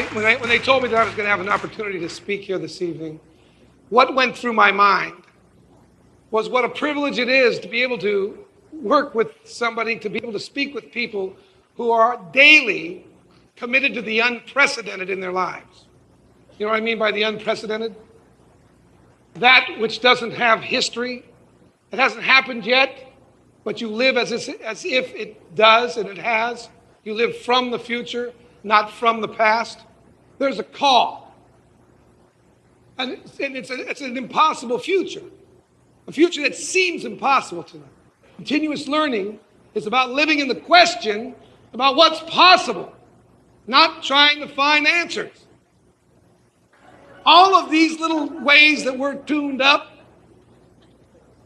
when they told me that I was going to have an opportunity to speak here this evening, what went through my mind was what a privilege it is to be able to work with somebody, to be able to speak with people who are daily committed to the unprecedented in their lives. You know what I mean by the unprecedented? That which doesn't have history. It hasn't happened yet, but you live as if it does and it has. You live from the future, not from the past. There's a call. And it's an impossible future. A future that seems impossible to them. Continuous learning is about living in the question about what's possible, not trying to find answers. All of these little ways that we're tuned up,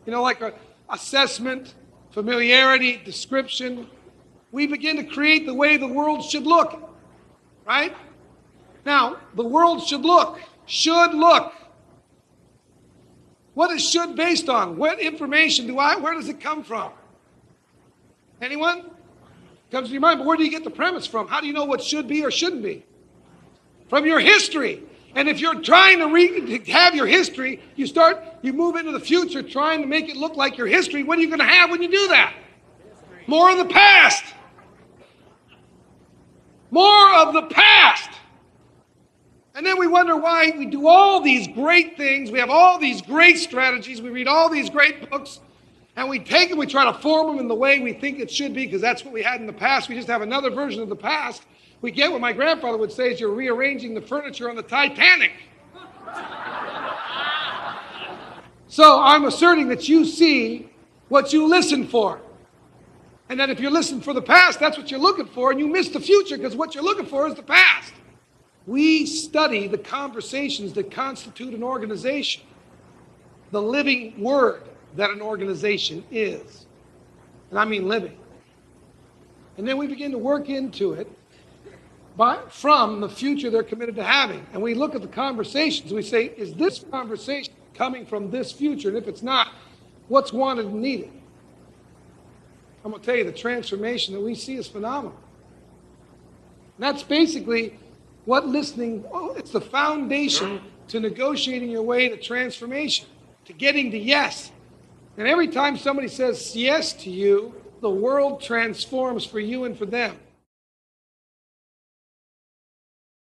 like assessment, familiarity, description, we begin to create the way the world should look, right? Now, the world should look. What is should based on? What information where does it come from? Anyone? Comes to your mind, but where do you get the premise from? How do you know what should be or shouldn't be? From your history. And if you're trying to have your history, you move into the future trying to make it look like your history. What are you going to have when you do that? More of the past. More of the past. And then we wonder why we do all these great things. We have all these great strategies. We read all these great books. And we take them, we try to form them in the way we think it should be because that's what we had in the past. We just have another version of the past. We get what my grandfather would say is you're rearranging the furniture on the Titanic. So I'm asserting that you see what you listen for. And that if you're listening for the past, that's what you're looking for, and you miss the future because what you're looking for is the past. We study the conversations that constitute an organization, the living word that an organization is. And I mean living. And then we begin to work into it from the future they're committed to having. And we look at the conversations. We say, is this conversation coming from this future? And if it's not, what's wanted and needed? I'm going to tell you, the transformation that we see is phenomenal. And that's basically what listening, it's the foundation to negotiating your way to transformation, to getting to yes. And every time somebody says yes to you, the world transforms for you and for them.